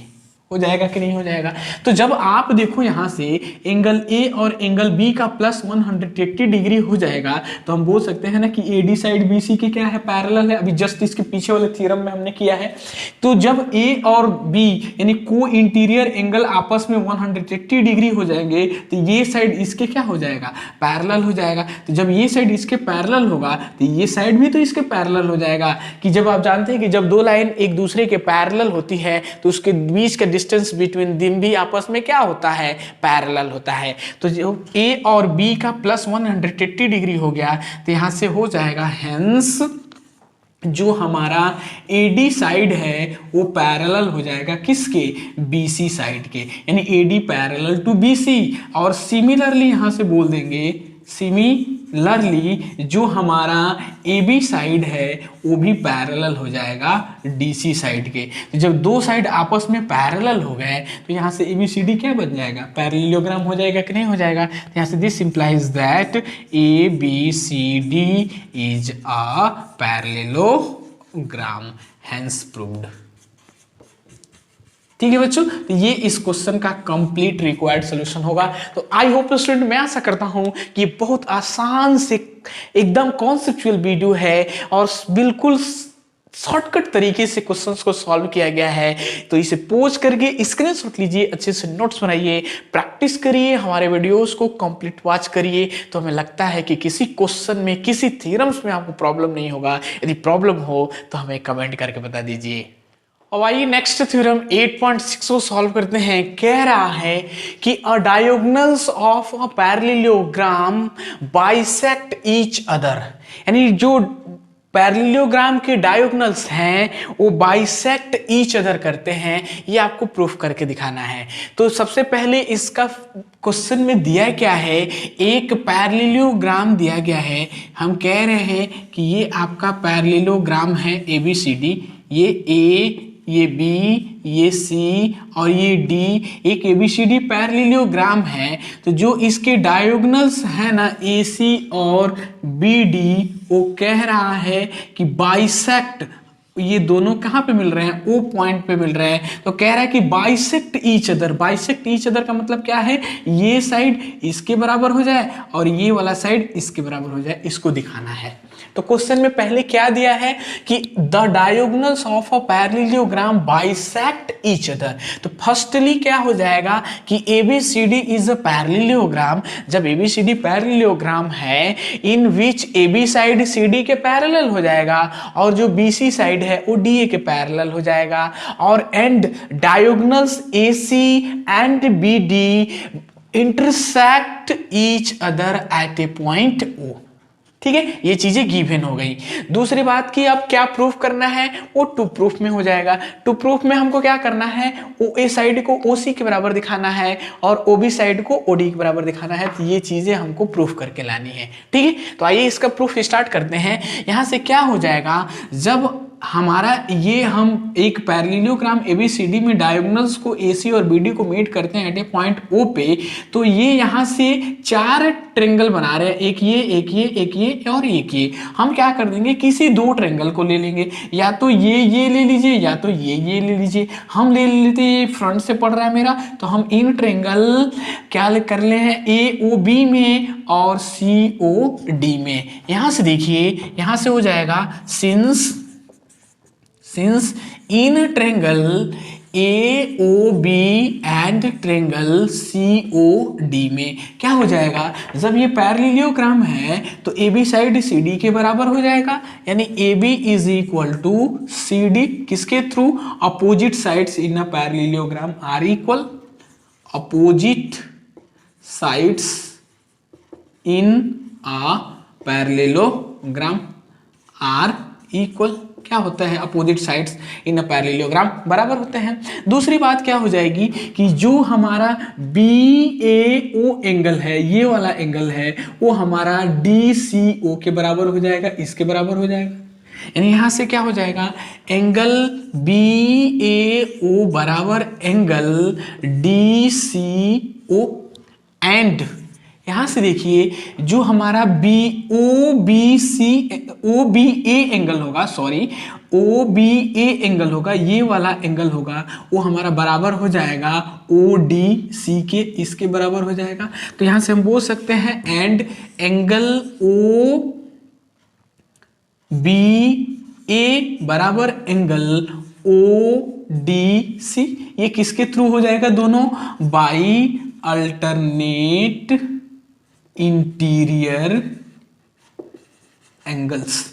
हो जाएगा कि नहीं हो जाएगा। तो जब आप देखो यहाँ से एंगल ए और एंगल बी का प्लस 180 डिग्री हो जाएगा, तो हम बोल सकते हैं ना कि एडी साइड बीसी के क्या है पैरेलल है। अभी जस्ट इसके पीछे वाले थ्योरम में हमने किया है। तो जब ए और बी यानी को इंटीरियर एंगल आपस में 180 डिग्री हो जाएंगे, तो ये साइड इसके क्या हो जाएगा पैरेलल हो जाएगा। तो जब ये साइड इसके पैरेलल होगा, तो ये साइड भी तो इसके पैरेलल हो जाएगा। कि जब आप जानते हैं कि जब 2 लाइन एक दूसरे के पैरेलल होती है, तो उसके बीच का डिस्टेंस बिटवीन दिम भी आपस में क्या होता है पैरेलल होता है। तो जो ए और बी का प्लस 180 डिग्री हो गया, तो यहां से हो जाएगा हेंस जो हमारा AD साइड है वो पैरेलल हो जाएगा किसके BC साइड के, यानी AD पैरेलल टू BC। और सिमिलरली यहां से बोल देंगे सिमिलरली जो हमारा AB साइड है वो भी पैरेलल हो जाएगा DC साइड के। तो जब 2 साइड आपस में पैरेलल हो गए, तो यहाँ से ABCD क्या बन जाएगा पैरेललोग्राम हो जाएगा कि नहीं हो जाएगा। तो यहाँ से this implies that ABCD is a parallelogram, hence proved. ठीक है बच्चों, तो ये इस क्वेश्चन का कंप्लीट रिक्वायर्ड सॉल्यूशन होगा। तो आई होप स्टूडेंट, मैं आशा करता हूं कि बहुत आसान से एकदम कॉन्सेप्चुअल वीडियो है और बिल्कुल शॉर्टकट तरीके से क्वेश्चंस को सॉल्व किया गया है। तो इसे पोज करके स्क्रीनशॉट लीजिए, अच्छे से नोट्स बनाइए, प्रैक्टिस करिए, हमारे वीडियोस को कंप्लीट वॉच करिए। तो हमें लगता है कि किसी क्वेश्चन में किसी थ्योरम्स में आपको प्रॉब्लम नहीं होगा। यदि प्रॉब्लम हो तो हमें कमेंट करके बता दीजिए। अब आइए नेक्स्ट थ्योरम 8.6 को सॉल्व करते हैं। कह रहा है कि a diagonals of a parallelogram bisect each other, यानी जो पैरेललोग्राम के डायगोनल्स हैं वो बाइसेक्ट ईच अदर करते हैं। ये आपको प्रूफ करके दिखाना है। तो सबसे पहले इसका क्वेश्चन में दिया क्या है, एक पैरेललोग्राम दिया गया है। हम कह रहे हैं कि ये आपका पैरेललोग्राम है ABCD, ये A, ये B, ये C और ये D एक ABCD पैरेललोग्राम है। तो जो इसके डायगोनल्स है ना AC और BD, वो कह रहा है कि बाइसेक्ट, ये दोनों कहाँ पे मिल रहे हैं O पॉइंट पे मिल रहे हैं। तो कह रहा है कि bisect each other. Bisect each other का मतलब क्या है, ये साइड इसके बराबर हो जाए और ये वाला साइड इसके बराबर हो जाए, इसको दिखाना है। तो क्वेश्चन में पहले क्या दिया है कि the diagonals of a parallelogram bisect each other. तो फर्स्टली क्या हो जाएगा कि ABCD इज अ पैरेललोग्राम। जब ABCD पैरेललोग्राम है, इन विच AB साइड CD के पैरेलल हो जाएगा और जो BC साइड है वो DA के पैरेलल हो जाएगा। और and diagonals AC and BD intersect each other at A point O। ठीक है, ये चीजें गिवन हो गई। दूसरी बात की अब क्या प्रूफ करना है, वो टू प्रूफ में हो जाएगा। टू प्रूफ में हमको क्या करना है, OA साइड को OC के बराबर दिखाना है और OB साइड को OD के बराबर दिखाना है। तो ये चीजें हमको प्रूफ करके लानी है। ठीक है, तो आइए इसका प्रूफ स्टार्ट करते हैं। यहां से क्या हो जाएगा, जब हमारा ये हम एक पैरेललोग्राम ABCD में डायगोनल्स को AC और BD को मीट करते हैं एट ए पॉइंट O पे, तो ये यहाँ से 4 ट्रायंगल बना रहे हैं, एक ये, एक ये, एक ये और एक ये। हम क्या कर देंगे, किसी 2 ट्रायंगल को ले लेंगे, या तो ये ले लीजिए या तो ये ले लीजिए। हम ले लेते हैं, ये फ्रंट से पड़ रहा है मेरा, तो हम इन ट्रायंगल क्या कर ले हैं AOB में और COD में। यहां से देखिए, यहां से हो जाएगा since in triangle AOB and triangle COD में क्या हो जाएगा, जब ये पैरेललोग्राम है तो AB साइड CD के बराबर हो जाएगा, यानी AB is equal to CD किसके through, opposite sides in a parallelogram are equal, opposite sides in a parallelogram are equal क्या होता है, opposite sides in a parallelogram बराबर होते हैं। दूसरी बात क्या हो जाएगी कि जो हमारा BAO एंगल है, ये वाला एंगल है, वो हमारा DCO के बराबर हो जाएगा, इसके बराबर हो जाएगा। यानी यहां से क्या हो जाएगा, एंगल BAO बराबर एंगल DCO एंड यहां से देखिए जो हमारा OBA एंगल होगा, सॉरी OBA एंगल होगा, ये वाला एंगल होगा, वो हमारा बराबर हो जाएगा ODC के, इसके बराबर हो जाएगा। तो यहां से हम बोल सकते हैं एंड एंगल OBA बराबर एंगल ODC, ये किसके थ्रू हो जाएगा, दोनों बाई अल्टरनेट इंटीरियर एंगल्स।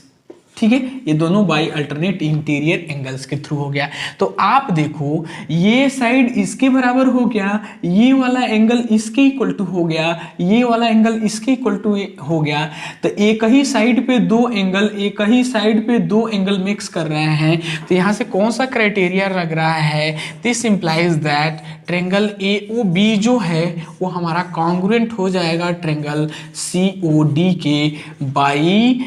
ठीक है, ये दोनों बाई अल्टरनेट इंटीरियर एंगल्स के थ्रू हो गया। तो आप देखो ये साइड इसके बराबर हो गया, ये वाला एंगल इसके इक्वल टू हो गया, ये वाला एंगल इसके इक्वल टू हो गया। तो एक ही साइड पे दो एंगल मिक्स कर रहे हैं, तो यहां से कौन सा क्राइटेरिया लग रहा है, this implies that triangle AOB जो है वो हमारा कॉन्ग्रुएंट हो जाएगा ट्रेंगल COD के बाई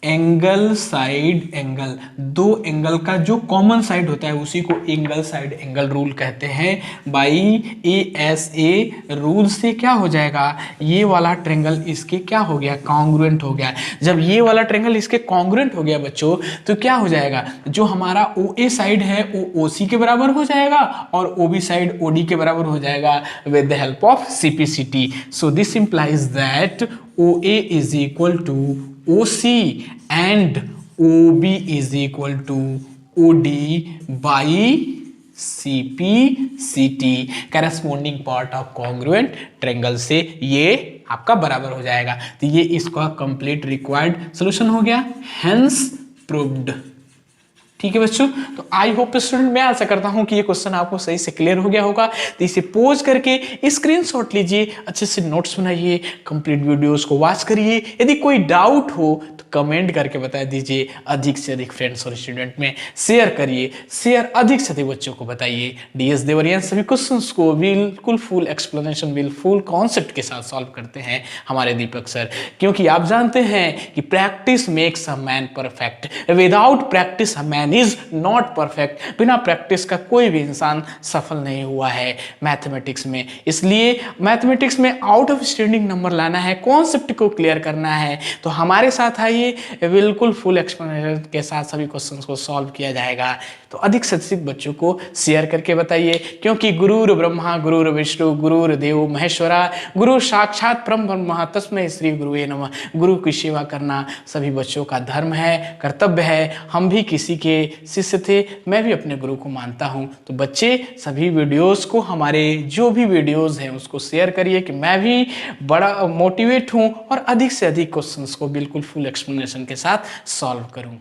एंगल साइड एंगल। दो एंगल का जो कॉमन साइड होता है उसी को एंगल साइड एंगल रूल कहते हैं। बाई ASA रूल से क्या हो जाएगा, ये वाला ट्रेंगल इसके क्या हो गया, कॉन्ग्रुएंट हो गया। जब ये वाला ट्रेंगल इसके कॉन्ग्रुएंट हो गया बच्चों, तो क्या हो जाएगा, जो हमारा OA साइड है वो OC के बराबर हो जाएगा और OB साइड OD के बराबर हो जाएगा with the help of CPCT। So this implies that OA is equal to OC and OB is equal to OD by CPCT, corresponding part of congruent triangle से ये आपका बराबर हो जाएगा। तो ये इसका कंप्लीट रिक्वायर्ड सॉल्यूशन हो गया, हेंस प्रूव्ड। ठीक है बच्चों, तो आई होप स्टूडेंट, मैं आशा करता हूं कि ये क्वेश्चन आपको सही से क्लियर हो गया होगा। तो इसे पोज करके स्क्रीनशॉट लीजिए, अच्छे से नोट्स बनाइए, कंप्लीट वीडियोस को वॉच करिए। यदि कोई डाउट हो तो कमेंट करके बता दीजिए, अधिक से अधिक फ्रेंड्स और स्टूडेंट में शेयर करिए, शेयर अधिक से अधिक बच्चों को बताइए। DS देवरिया सभी क्वेश्चंस को बिल्कुल फुल एक्सप्लेनेशन, बिल्कुल कॉन्सेप्ट के साथ सॉल्व करते हैं हमारे दीपक सर, क्योंकि आप जानते हैं कि practice makes a man perfect, without practice a man is not perfect. बिना प्रैक्टिस का कोई भी इंसान सफल नहीं हुआ है मैथमेटिक्स में। इसलिए मैथमेटिक्स में आउट ऑफ स्टैंडिंग नंबर लाना है, कॉन्सेप्ट को क्लियर करना है, तो हमारे साथ आइए, बिल्कुल फुल एक्सप्लेनेशन के साथ सभी क्वेश्चंस को सॉल्व किया जाएगा। तो अधिक से अधिक बच्चों को शेयर करके बताइए, क्योंकि गुरुर ब्रह्मा गुरुर विष्णु गुरुर देव महेश्वरा, गुरु साक्षात परम ब्रह्म तस्मै श्री गुरुवे नमः। गुरु की सेवा करना सभी बच्चों का धर्म है, कर्तव्य है। हम भी किसी के शिष्य थे, मैं भी अपने गुरु को मानता हूं। तो बच्चे सभी वीडियोस को, हमारे जो भी वीडियोस हैं उसको शेयर करिए कि मैं भी बड़ा मोटिवेट हूं और अधिक से अधिक क्वेश्चंस को बिल्कुल फुल एक्सप्लेनेशन के साथ सॉल्व करूं।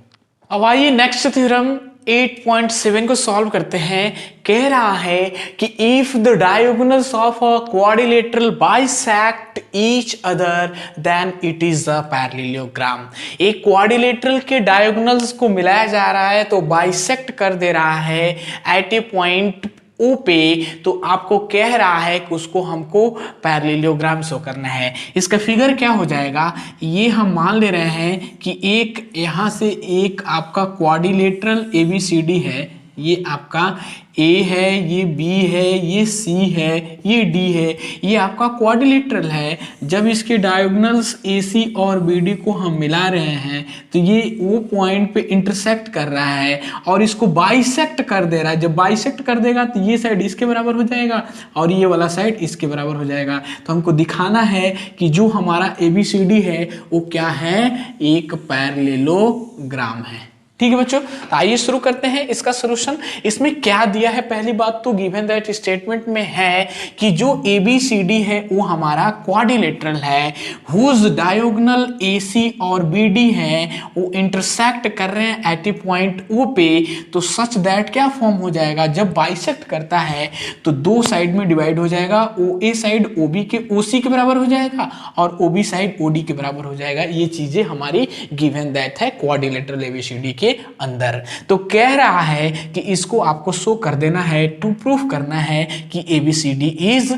अब आइए नेक्स्ट थ्योरम 8.7 को सॉल्व करते हैं। कह रहा है कि if the diagonals of a quadrilateral bisect each other than it is a parallelogram. एक क्वाड्रिलेटरल के डायगोनल्स को मिलाया जा रहा है तो बाइसेक्ट कर दे रहा है एट ए पॉइंट O पे, तो आपको कह रहा है कि उसको हमको पैरेललोग्राम शो करना है। इसका फिगर क्या हो जाएगा, ये हम मान ले रहे हैं कि एक यहाँ से एक आपका क्वाड्रिलेटरल ABCD है, ये आपका A है, ये B है, ये C है, ये D है, ये आपका क्वाड्रिलेटरल है। जब इसके डायगोनल्स AC और BD को हम मिला रहे हैं तो ये वो पॉइंट पे इंटरसेक्ट कर रहा है और इसको बाइसेक्ट कर दे रहा है। जब बाइसेक्ट कर देगा तो ये साइड इसके बराबर हो जाएगा और ये वाला साइड इसके बराबर हो जाएगा। तो हमको दिखाना है कि जो हमारा ABCD है वो क्या है, एक पैरेललोग्राम है। ठीक है बच्चों, तो आइए शुरू करते हैं इसका सॉल्यूशन। इसमें क्या दिया है, पहली बात तो गिवन दैट स्टेटमेंट में है कि जो ABCD है वो हमारा क्वाड्रिलेटरल है, हुज डायगोनल AC और BD है वो इंटरसेक्ट कर रहे हैं एट ए पॉइंट O पे, तो सच दैट क्या फॉर्म हो जाएगा, जब बाइसेक्ट करता है तो दो साइड में डिवाइड हो जाएगा, OA साइड OB के OC के बराबर हो जाएगा और OB साइड OD के बराबर हो जाएगा। ये चीजें हमारी गिवन दैट है क्वाड्रिलेटरल ABCD के अंदर। तो कह रहा है कि इसको आपको शो कर देना है, टू प्रूफ करना है कि ABCD इज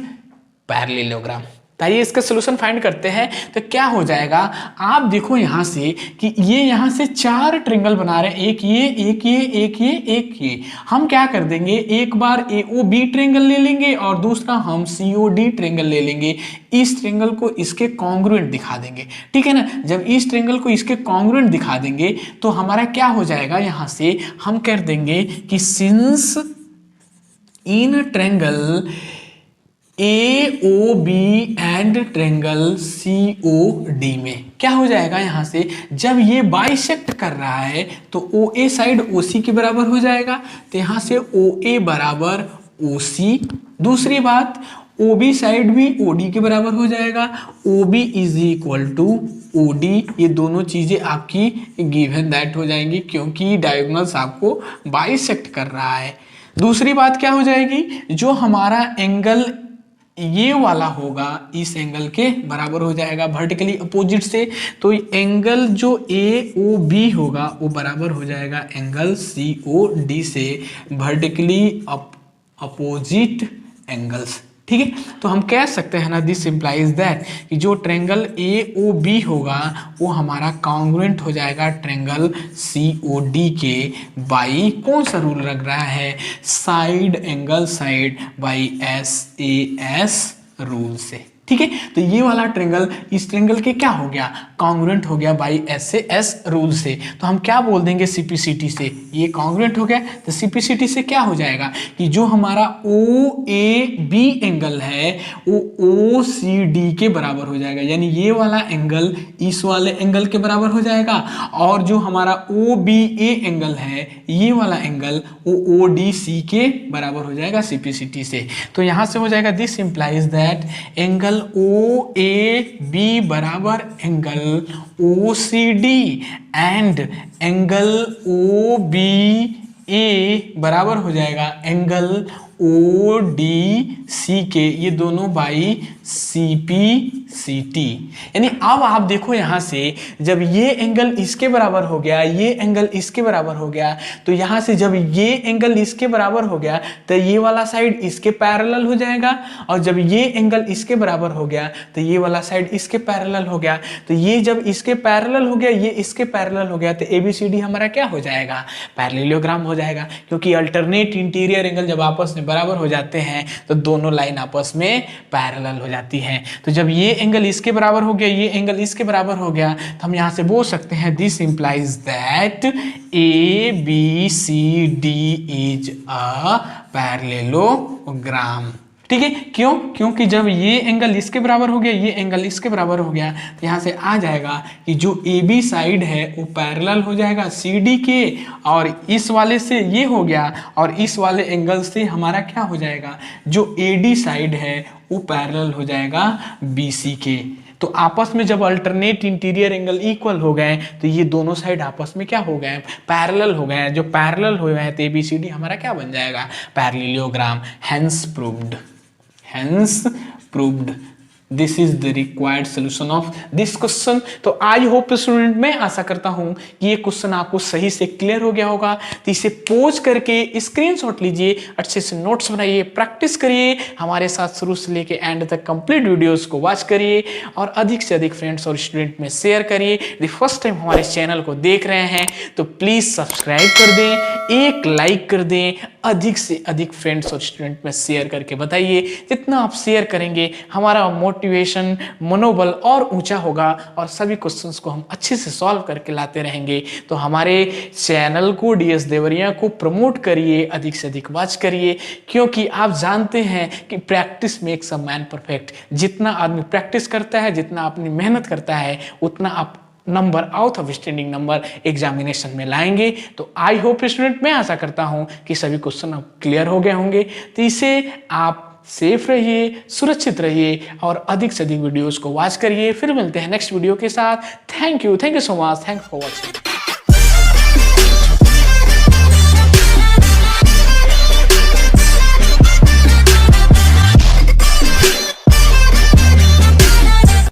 पैरेललोग्राम। आइए इसका सॉल्यूशन फाइंड करते हैं। तो क्या हो जाएगा, आप देखो यहां से कि ये यहां से चार ट्रायंगल बना रहे हैं, एक ये एक ये एक ये एक ये। हम क्या कर देंगे, एक बार AOB ट्रायंगल ले लेंगे और दूसरा हम COD ट्रायंगल ले लेंगे। इस ट्रायंगल को इसके कॉन्ग्रुएंट दिखा देंगे, ठीक है ना। जब इस ट्रायंगल को इसके कॉन्ग्रुएंट दिखा देंगे तो हमारा क्या हो जाएगा, यहां से हम कर देंगे कि since in triangle AOB and triangle COD में क्या हो जाएगा, यहां से जब ये बाइसेक्ट कर रहा है तो OA साइड OC के बराबर हो जाएगा, तो यहां से OA बराबर OC। दूसरी बात, OB साइड भी OD के बराबर हो जाएगा, OB is equal to OD। ये दोनों चीजें आपकी गिवन दैट हो जाएंगी क्योंकि डायगोनल्स आपको बाइसेक्ट कर रहा है। दूसरी बात क्या हो जाएगी, जो हमारा एंगल ये वाला होगा इस एंगल के बराबर हो जाएगा वर्टिकली अपोजिट से, तो एंगल जो AOB होगा वो बराबर हो जाएगा एंगल COD से, वर्टिकली अपोजिट एंगल्स। ठीक है, तो हम कह सकते हैं ना, दिस इंप्लाइज दैट कि जो ट्रायंगल AOB होगा वो हमारा कॉन्ग्रुएंट हो जाएगा ट्रायंगल COD के बाई कौन सा रूल लग रहा है, side angle side by SAS rule से। ठीक है, तो ये वाला ट्रायंगल इस ट्रायंगल के क्या हो गया, कॉन्ग्रुएंट हो गया बाई SAS रूल से। तो हम क्या बोल देंगे CPCT से, ये कॉन्ग्रुएंट हो गया, तो CPCT से क्या हो जाएगा कि जो हमारा OAB एंगल है वो OCD के बराबर हो जाएगा, यानी ये वाला एंगल इस वाले एंगल के बराबर हो जाएगा, और जो हमारा OBA एंगल है ये वाला एंगल वो ODC के बराबर हो जाएगा CPCT से। तो यहां से हो जाएगा this implies that angle OAB बराबर angle OCD and angle OBA बराबर हो जाएगा एंगल ODC के, ये दोनों बाई CPCT। यानी अब आप देखो यहां से जब ये एंगल इसके बराबर हो गया, ये एंगल इसके बराबर हो गया, तो यहां से जब ये एंगल इसके बराबर हो गया तो ये वाला साइड इसके पैरेलल हो जाएगा, और जब ये एंगल इसके बराबर हो गया तो ये वाला साइड इसके पैरेलल हो गया। तो ये जब इसके पैरेलल हो गया, ये इसके पैरेलल हो गया, तो ABCD हमारा क्या हो जाएगा, पैरेललोग्राम हो जाएगा, क्योंकि अल्टरनेट इंटीरियर एंगल जब आपस में बराबर हो जाते हैं तो दोनों लाइन आपस में पैरेलल हो जाती है। तो जब ये एंगल इसके बराबर हो गया, ये एंगल इसके बराबर हो गया, तो हम यहां से बोल सकते हैं this implies that ABCD is a parallelogram. ठीक है, क्यों, क्योंकि जब ये एंगल इसके बराबर हो गया, ये एंगल इसके बराबर हो गया, तो यहां से आ जाएगा कि जो AB साइड है वो पैरेलल हो जाएगा CD के, और इस वाले से ये हो गया, और इस वाले एंगल से हमारा क्या हो जाएगा, जो AD साइड है वो पैरेलल हो जाएगा BC के। तो आपस में जब अल्टरनेट इंटीरियर एंगल इक्वल हो गए तो ये दोनों साइड आपस में क्या हो गए, पैरेलल हो गए। जो पैरेलल हो गए तो ABCD हमारा क्या बन जाएगा, parallelogram. Hence proved, hence proved. This is the required solution of this question. तो आई होप स्टूडेंट, मैं आशा करता हूं कि ये क्वेश्चन आपको सही से क्लियर हो गया होगा। तो इसे पोज करके स्क्रीनशॉट लीजिए, अच्छे से नोट्स बनाइए, प्रैक्टिस करिए, हमारे साथ शुरू से लेके एंड तक कंप्लीट वीडियोस को वॉच करिए, और अधिक से अधिक फ्रेंड्स और स्टूडेंट में शेयर करिए। यदि फर्स्ट टाइम हमारे चैनल को देख रहे हैं तो प्लीज सब्सक्राइब कर दें, एक लाइक कर दें, अधिक से अधिक फ्रेंड्स और स्टूडेंट में शेयर करके बताइए। जितना आप शेयर करेंगे हमारा मोटिवेशन, मनोबल और ऊंचा होगा, और सभी क्वेश्चंस को हम अच्छे से सॉल्व करके लाते रहेंगे। तो हमारे चैनल को, DS देवरिया को प्रमोट करिए, अधिक से अधिक वॉच करिए, क्योंकि आप जानते हैं कि practice makes a man perfect. जितना आदमी प्रैक्टिस करता है, जितना अपनी मेहनत करता है, उतना आप number out of standing number examination में लाएंगे। तो आई होप स्टूडेंट, मैं आशा करता हूं कि सभी क्वेश्चन अब क्लियर हो गए होंगे। तो इसे आप सेफ रहिए, सुरक्षित रहिए और अधिक से अधिक वीडियोस को वॉच करिए। फिर मिलते हैं नेक्स्ट वीडियो के साथ। Thank you so much, thank for watching.